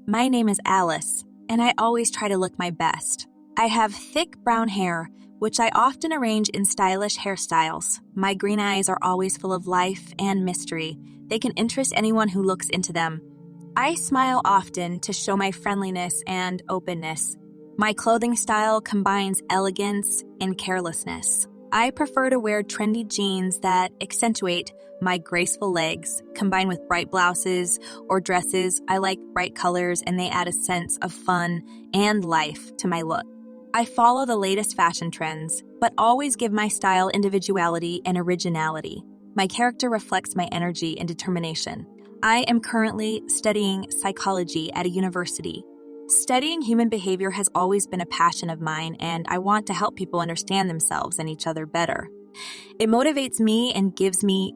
My name is Alice, and I always try to look my best. I have thick brown hair, which I often arrange in stylish hairstyles. My green eyes are always full of life and mystery. They can interest anyone who looks into them. I smile often to show my friendliness and openness. My clothing style combines elegance and carelessness. I prefer to wear trendy jeans that accentuate my graceful legs, combined with bright blouses or dresses. I like bright colors, and they add a sense of fun and life to my look. I follow the latest fashion trends, but always give my style individuality and originality. My character reflects my energy and determination. I am currently studying psychology at a university. Studying human behavior has always been a passion of mine, and I want to help people understand themselves and each other better. It motivates me and gives me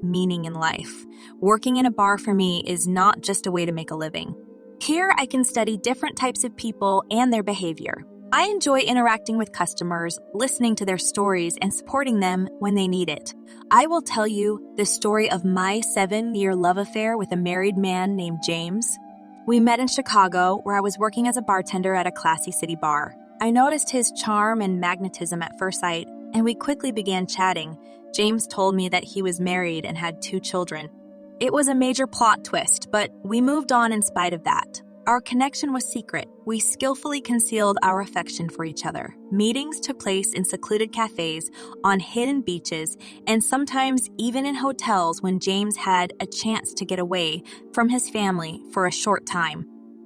meaning in life. Working in a bar for me is not just a way to make a living. Here I can study different types of people and their behavior. I enjoy interacting with customers, listening to their stories, and supporting them when they need it. I will tell you the story of my 7-year love affair with a married man named James. We met in Chicago, where I was working as a bartender at a classy city bar. I noticed his charm and magnetism at first sight, and we quickly began chatting. James told me that he was married and had 2 children. It was a major plot twist, but we moved on in spite of that. Our connection was secret. We skillfully concealed our affection for each other. Meetings took place in secluded cafes, on hidden beaches, and sometimes even in hotels when James had a chance to get away from his family for a short time.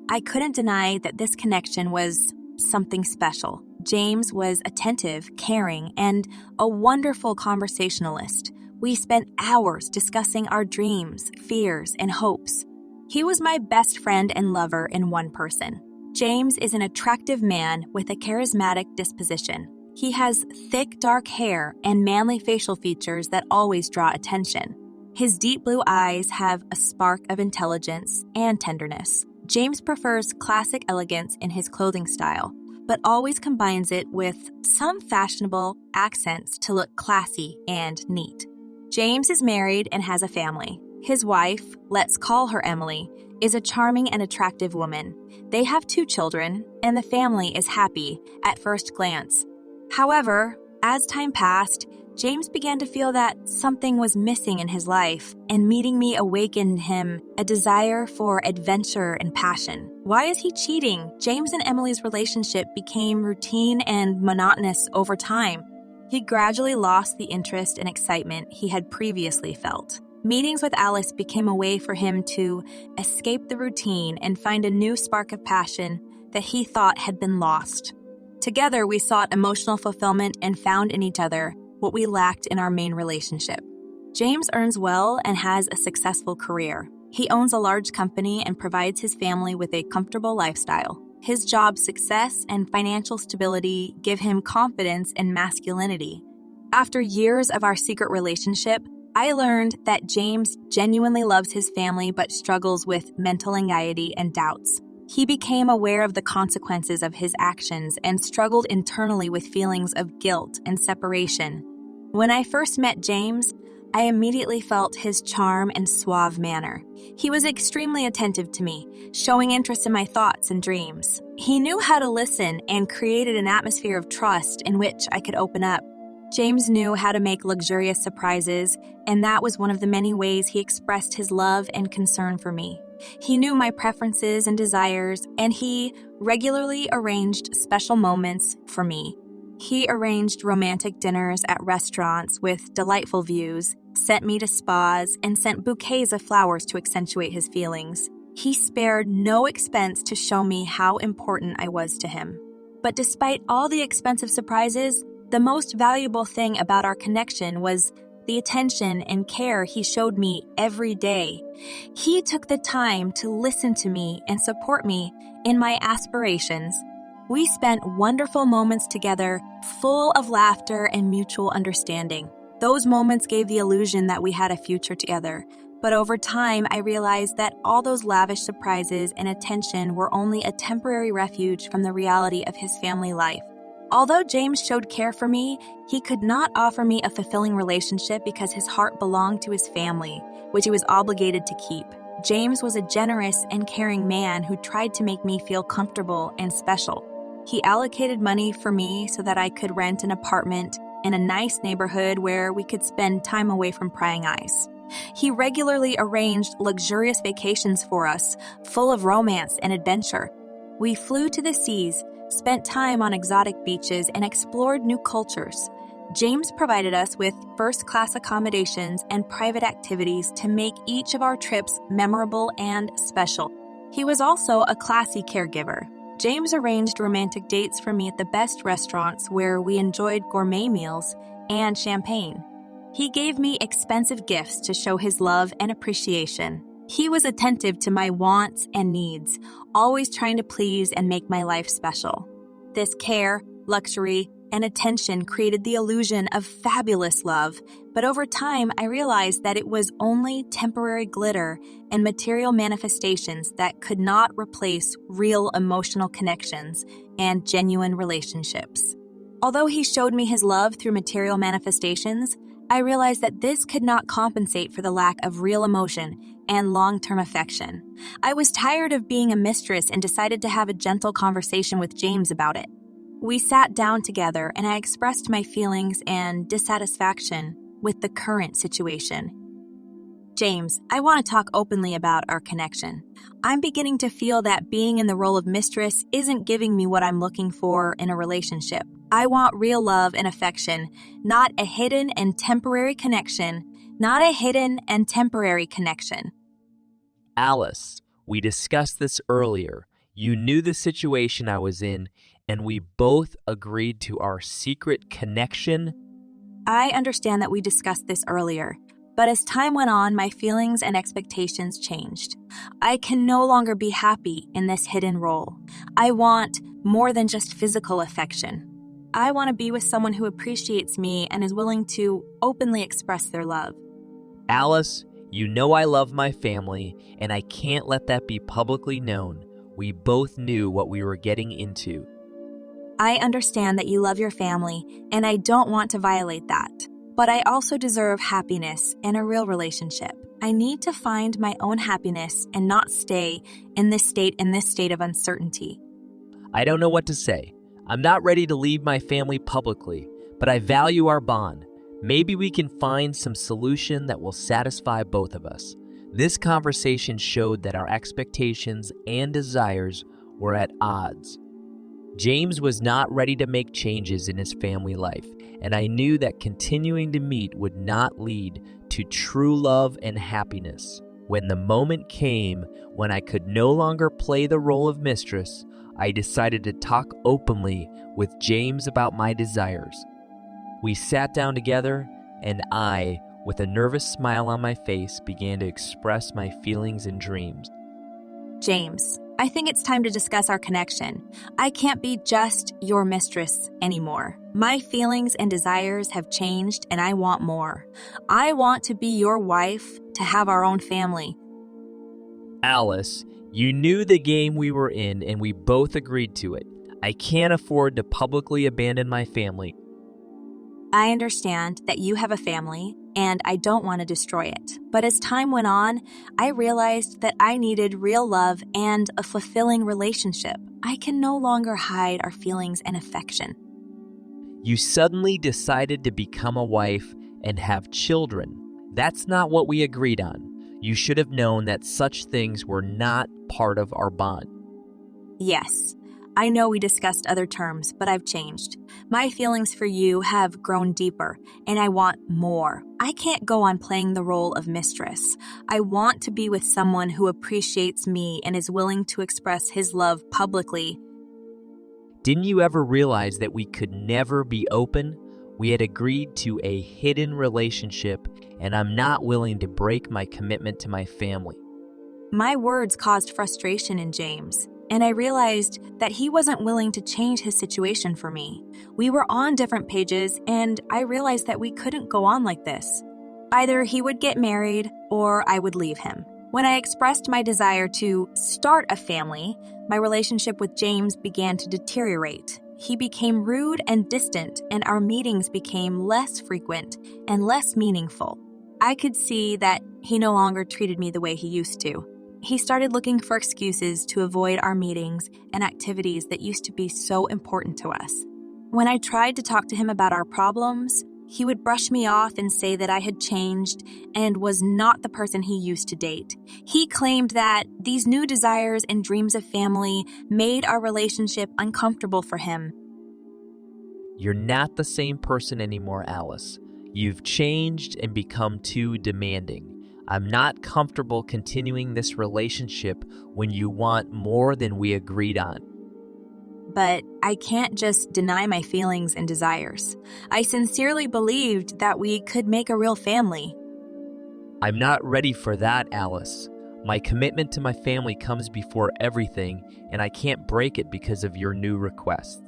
I couldn't deny that this connection was something special. James was attentive, caring, and a wonderful conversationalist. We spent hours discussing our dreams, fears, and hopes. He was my best friend and lover in one person. James is an attractive man with a charismatic disposition. He has thick, dark hair and manly facial features that always draw attention. His deep blue eyes have a spark of intelligence and tenderness. James prefers classic elegance in his clothing style, but always combines it with some fashionable accents to look classy and neat. James is married and has a family. His wife, let's call her Emily, is a charming and attractive woman. They have 2 children, and the family is happy at first glance. However, as time passed, James began to feel that something was missing in his life, and meeting me awakened in him a desire for adventure and passion. Why is he cheating? James and Emily's relationship became routine and monotonous over time. He gradually lost the interest and excitement he had previously felt. Meetings with Alice became a way for him to escape the routine and find a new spark of passion that he thought had been lost. Together, we sought emotional fulfillment and found in each other what we lacked in our main relationship. James earns well and has a successful career. He owns a large company and provides his family with a comfortable lifestyle. His job success and financial stability give him confidence and masculinity. After years of our secret relationship, I learned that James genuinely loves his family but struggles with mental anxiety and doubts. He became aware of the consequences of his actions and struggled internally with feelings of guilt and separation. When I first met James, I immediately felt his charm and suave manner. He was extremely attentive to me, showing interest in my thoughts and dreams. He knew how to listen and created an atmosphere of trust in which I could open up. James knew how to make luxurious surprises, and that was one of the many ways he expressed his love and concern for me. He knew my preferences and desires, and he regularly arranged special moments for me. He arranged romantic dinners at restaurants with delightful views, sent me to spas, and sent bouquets of flowers to accentuate his feelings. He spared no expense to show me how important I was to him. But despite all the expensive surprises, the most valuable thing about our connection was the attention and care he showed me every day. He took the time to listen to me and support me in my aspirations. We spent wonderful moments together, full of laughter and mutual understanding. Those moments gave the illusion that we had a future together. But over time, I realized that all those lavish surprises and attention were only a temporary refuge from the reality of his family life. Although James showed care for me, he could not offer me a fulfilling relationship because his heart belonged to his family, which he was obligated to keep. James was a generous and caring man who tried to make me feel comfortable and special. He allocated money for me so that I could rent an apartment in a nice neighborhood where we could spend time away from prying eyes. He regularly arranged luxurious vacations for us, full of romance and adventure. We flew to the seas, spent time on exotic beaches, and explored new cultures. James provided us with first-class accommodations and private activities to make each of our trips memorable and special. He was also a classy caregiver. James arranged romantic dates for me at the best restaurants where we enjoyed gourmet meals and champagne. He gave me expensive gifts to show his love and appreciation. He was attentive to my wants and needs, always trying to please and make my life special. This care, luxury, and attention created the illusion of fabulous love, but over time I realized that it was only temporary glitter and material manifestations that could not replace real emotional connections and genuine relationships. Although he showed me his love through material manifestations, I realized that this could not compensate for the lack of real emotion and long-term affection. I was tired of being a mistress and decided to have a gentle conversation with James about it. We sat down together and I expressed my feelings and dissatisfaction with the current situation. James, I want to talk openly about our connection. I'm beginning to feel that being in the role of mistress isn't giving me what I'm looking for in a relationship. I want real love and affection, not a hidden and temporary connection. Alice, we discussed this earlier. You knew the situation I was in, and we both agreed to our secret connection. I understand that we discussed this earlier, but as time went on, my feelings and expectations changed. I can no longer be happy in this hidden role. I want more than just physical affection. I want to be with someone who appreciates me and is willing to openly express their love. Alice, you know I love my family, and I can't let that be publicly known. We both knew what we were getting into. I understand that you love your family, and I don't want to violate that. But I also deserve happiness and a real relationship. I need to find my own happiness and not stay in this state of uncertainty. I don't know what to say. I'm not ready to leave my family publicly, but I value our bond. Maybe we can find some solution that will satisfy both of us. This conversation showed that our expectations and desires were at odds. James was not ready to make changes in his family life, and I knew that continuing to meet would not lead to true love and happiness. When the moment came when I could no longer play the role of mistress, I decided to talk openly with James about my desires. We sat down together, and I, with a nervous smile on my face, began to express my feelings and dreams. James, I think it's time to discuss our connection. I can't be just your mistress anymore. My feelings and desires have changed, and I want more. I want to be your wife, to have our own family. Alice, you knew the game we were in, and we both agreed to it. I can't afford to publicly abandon my family. I understand that you have a family, and I don't want to destroy it. But as time went on, I realized that I needed real love and a fulfilling relationship. I can no longer hide our feelings and affection. You suddenly decided to become a wife and have children. That's not what we agreed on. You should have known that such things were not part of our bond. Yes, I know we discussed other terms, but I've changed. My feelings for you have grown deeper, and I want more. I can't go on playing the role of mistress. I want to be with someone who appreciates me and is willing to express his love publicly. Didn't you ever realize that we could never be open? We had agreed to a hidden relationship, and I'm not willing to break my commitment to my family. My words caused frustration in James, and I realized that he wasn't willing to change his situation for me. We were on different pages, and I realized that we couldn't go on like this. Either he would get married, or I would leave him. When I expressed my desire to start a family, my relationship with James began to deteriorate. He became rude and distant, and our meetings became less frequent and less meaningful. I could see that he no longer treated me the way he used to. he started looking for excuses to avoid our meetings and activities that used to be so important to us. When I tried to talk to him about our problems, he would brush me off and say that I had changed and was not the person he used to date. He claimed that these new desires and dreams of family made our relationship uncomfortable for him. You're not the same person anymore, Alice. You've changed and become too demanding. I'm not comfortable continuing this relationship when you want more than we agreed on. But I can't just deny my feelings and desires. I sincerely believed that we could make a real family. I'm not ready for that, Alice. My commitment to my family comes before everything, and I can't break it because of your new requests.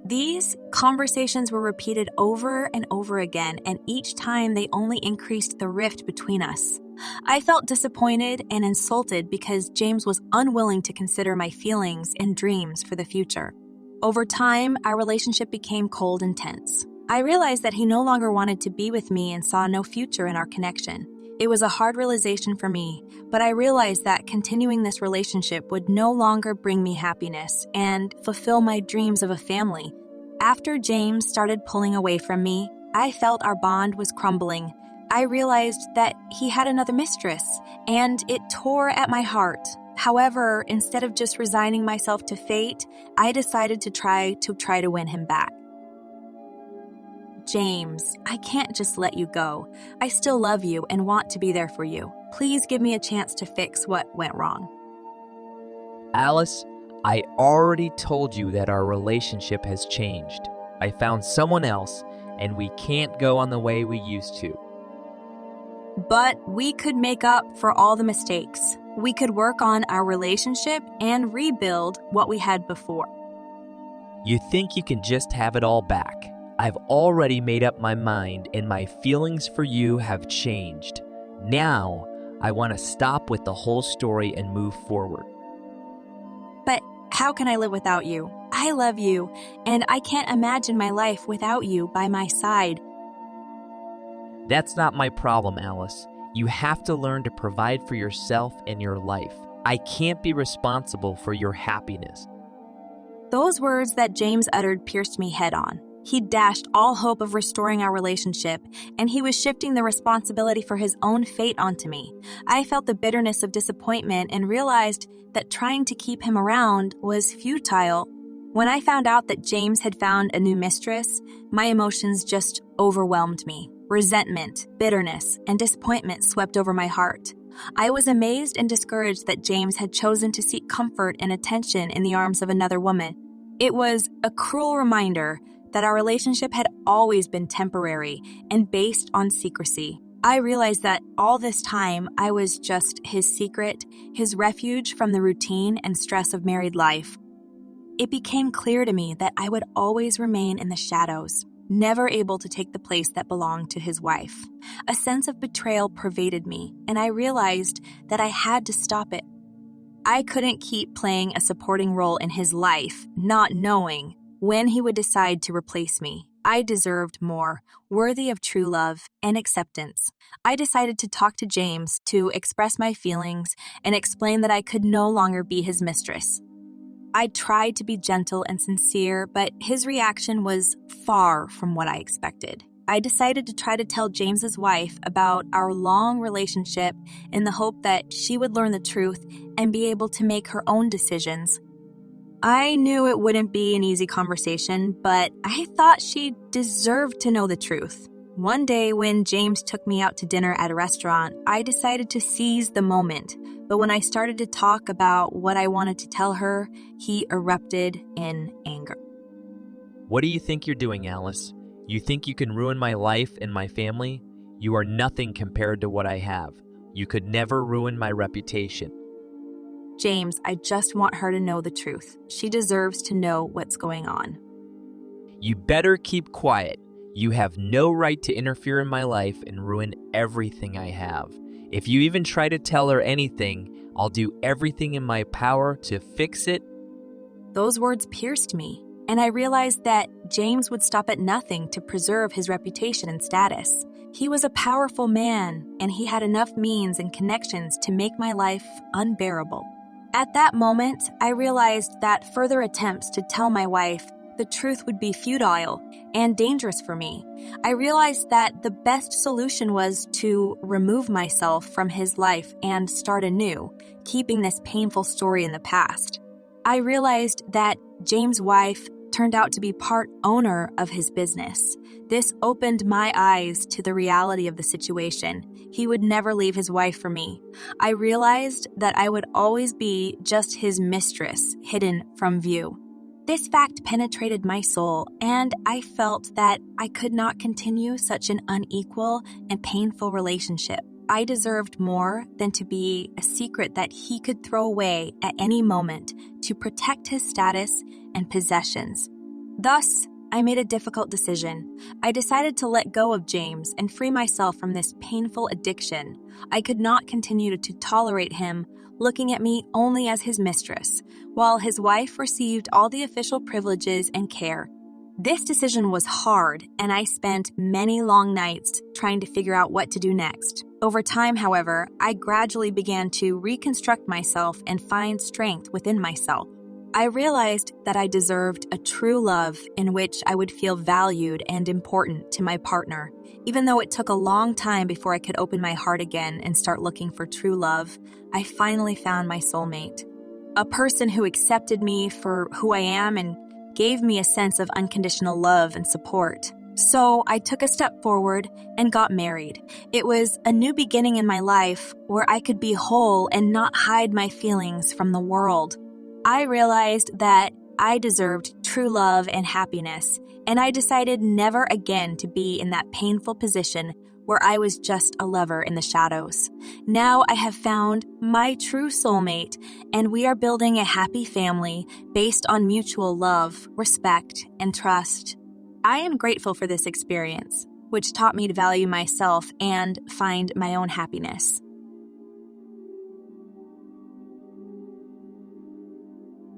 These conversations were repeated over and over again, and each time they only increased the rift between us. I felt disappointed and insulted because James was unwilling to consider my feelings and dreams for the future. Over time, our relationship became cold and tense. I realized that he no longer wanted to be with me and saw no future in our connection. It was a hard realization for me, but I realized that continuing this relationship would no longer bring me happiness and fulfill my dreams of a family. After James started pulling away from me, I felt our bond was crumbling. I realized that he had another mistress, and it tore at my heart. However, instead of just resigning myself to fate, I decided to try to win him back. James, I can't just let you go. I still love you and want to be there for you. Please give me a chance to fix what went wrong. Alice, I already told you that our relationship has changed. I found someone else, and we can't go on the way we used to. But we could make up for all the mistakes. We could work on our relationship and rebuild what we had before. You think you can just have it all back. I've already made up my mind, and my feelings for you have changed. Now, I want to stop with the whole story and move forward. But how can I live without you? I love you, and I can't imagine my life without you by my side. That's not my problem, Alice. You have to learn to provide for yourself and your life. I can't be responsible for your happiness. Those words that James uttered pierced me head on. He dashed all hope of restoring our relationship, and he was shifting the responsibility for his own fate onto me. I felt the bitterness of disappointment and realized that trying to keep him around was futile. When I found out that James had found a new mistress, my emotions just overwhelmed me. Resentment, bitterness, and disappointment swept over my heart. I was amazed and discouraged that James had chosen to seek comfort and attention in the arms of another woman. It was a cruel reminder that our relationship had always been temporary and based on secrecy. I realized that all this time I was just his secret, his refuge from the routine and stress of married life. It became clear to me that I would always remain in the shadows, never able to take the place that belonged to his wife. A sense of betrayal pervaded me, and I realized that I had to stop it. I couldn't keep playing a supporting role in his life, not knowing when he would decide to replace me. I deserved more, worthy of true love and acceptance. I decided to talk to James to express my feelings and explain that I could no longer be his mistress. I tried to be gentle and sincere, but his reaction was far from what I expected. I decided to try to tell James's wife about our long relationship in the hope that she would learn the truth and be able to make her own decisions. I knew it wouldn't be an easy conversation, but I thought she deserved to know the truth. One day when James took me out to dinner at a restaurant, I decided to seize the moment. But when I started to talk about what I wanted to tell her, he erupted in anger. What do you think you're doing, Alice? You think you can ruin my life and my family? You are nothing compared to what I have. You could never ruin my reputation. James, I just want her to know the truth. She deserves to know what's going on. You better keep quiet. You have no right to interfere in my life and ruin everything I have. If you even try to tell her anything, I'll do everything in my power to fix it. Those words pierced me, and I realized that James would stop at nothing to preserve his reputation and status. He was a powerful man, and he had enough means and connections to make my life unbearable. At that moment, I realized that further attempts to tell my wife the truth would be futile and dangerous for me. I realized that the best solution was to remove myself from his life and start anew, keeping this painful story in the past. I realized that James' wife turned out to be part owner of his business. This opened my eyes to the reality of the situation. He would never leave his wife for me. I realized that I would always be just his mistress, hidden from view. This fact penetrated my soul, and I felt that I could not continue such an unequal and painful relationship. I deserved more than to be a secret that he could throw away at any moment to protect his status and possessions. Thus, I made a difficult decision. I decided to let go of James and free myself from this painful addiction. I could not continue to tolerate him looking at me only as his mistress, while his wife received all the official privileges and care. This decision was hard, and I spent many long nights trying to figure out what to do next. Over time, however, I gradually began to reconstruct myself and find strength within myself. I realized that I deserved a true love in which I would feel valued and important to my partner. Even though it took a long time before I could open my heart again and start looking for true love, I finally found my soulmate. A person who accepted me for who I am and gave me a sense of unconditional love and support. So I took a step forward and got married. It was a new beginning in my life where I could be whole and not hide my feelings from the world. I realized that I deserved true love and happiness, and I decided never again to be in that painful position where I was just a lover in the shadows. Now I have found my true soulmate, and we are building a happy family based on mutual love, respect, and trust. I am grateful for this experience, which taught me to value myself and find my own happiness.